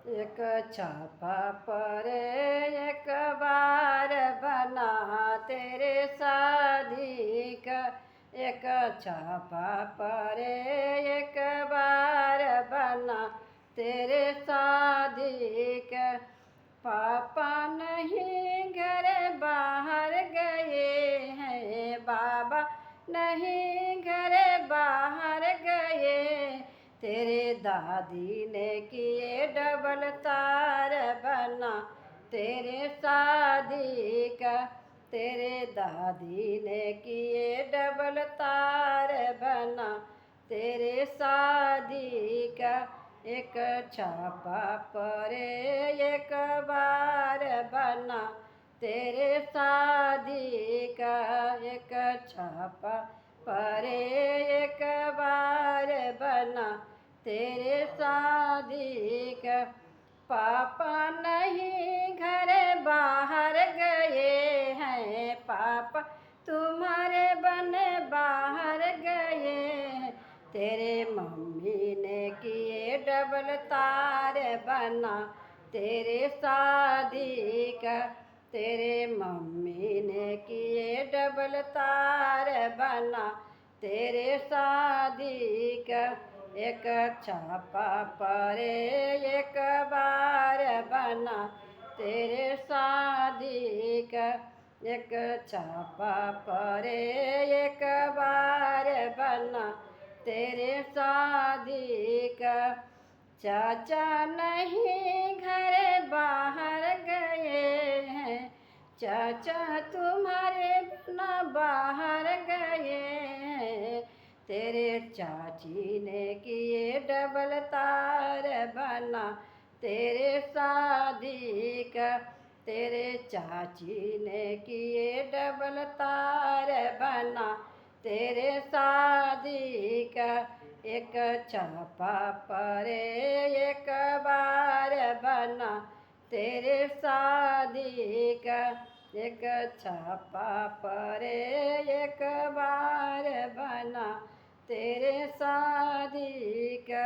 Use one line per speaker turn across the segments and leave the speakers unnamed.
एक छापा परे एक बार बना तेरे शादी का। एक छापा परे एक बार बना तेरे शादी का। पापा नहीं घर बाहर गए हैं, बाबा नहीं घर बाहर गए। तेरे दादी ने किए डबल तार बना तेरे शादी का। तेरे दादी ने किए डबल तार बना तेरे शादी का। एक छापा परे एक बार बना तेरे शादी का। एक छापा परे एक बार बना तेरे शादी का। पापा नहीं घर बाहर गए हैं, पापा तुम्हारे बने बाहर गए हैं। तेरे मम्मी ने किए डबल तार बना तेरे शादी का। तेरे मम्मी ने किए डबल तार बना तेरे शादी का। एक छापा परे एक बार बना तेरे शादी का। एक छापा परे एक बार बना तेरे शादी का। चाचा नहीं घर बाहर गए हैं, चाचा तुम्हारे बिना बाहर गए हैं। तेरे चाची ने किए डबल तार बना तेरे शादी का। तेरे चाची ने किए डबल तार बना तेरे शादी का। एक छापा परे एक बार बना तेरे शादी का। एक छापा परे एक बार बना तेरे शादी का।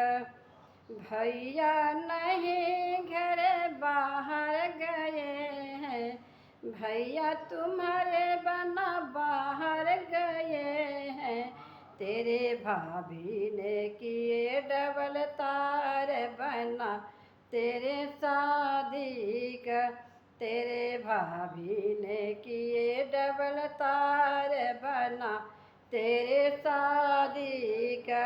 भैया नहीं घर बाहर गए हैं, भैया तुम्हारे बना बाहर गए हैं। तेरे भाभी ने किए डबल तार बना तेरे शादी का। तेरे भाभी ने किए डबल तार बना तेरे शादी का।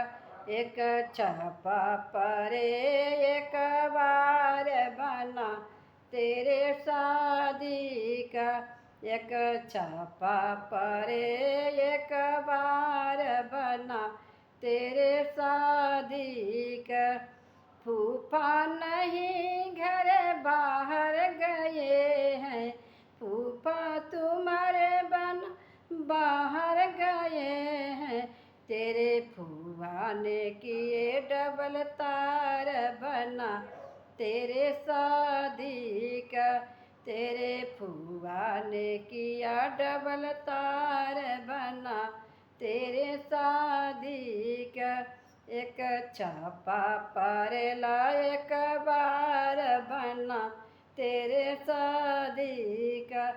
एक छापा परे एक बार बना तेरे शादी का। एक छापा परे एक बार बना तेरे शादी का। फूफा नहीं घर बाहर गए हैं, फूफा तुम्हारे बना बाहर गए हैं। तेरे फूफा ने किए डबल तार बना तेरे शादी का। तेरे फूफा ने किया डबल तार बना तेरे शादी का। एक छापा परेला एक बार बना तेरे शादी का।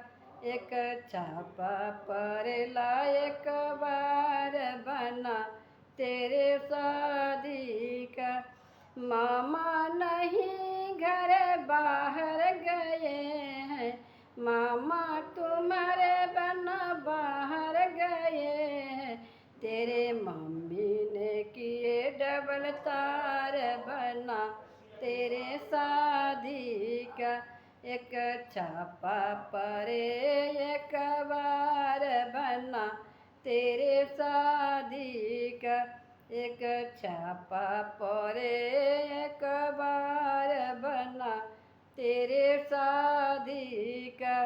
एक छापा परेला एक बार बना तेरे शादी का। मामा नहीं घर बाहर गए हैं, मामा तुम्हारे बना बाहर गए हैं। तेरे मम्मी ने किए डबल तार बना तेरे शादी का। एक छापा परे एक बार बना तेरे शादी का। एक छापा परे एक बार बना तेरे शादी का।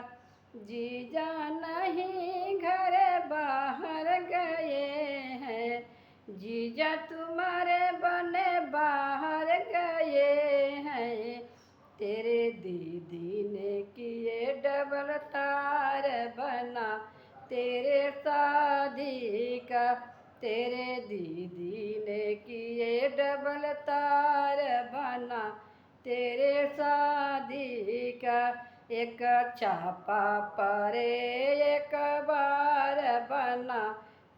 जीजा नहीं घर बाहर गए हैं, जीजा तुम्हारे बने बाहर गए हैं। तेरे दीदी ने किए डबल तार बना तेरे शादी का। तेरे दीदी ने किए डबल तार बना तेरे शादी का। एक छापा परे एक बार बना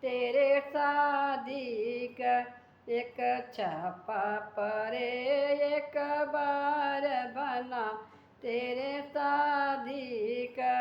तेरे शादी का। एक छापा परे एक बार बना तेरे शादी का।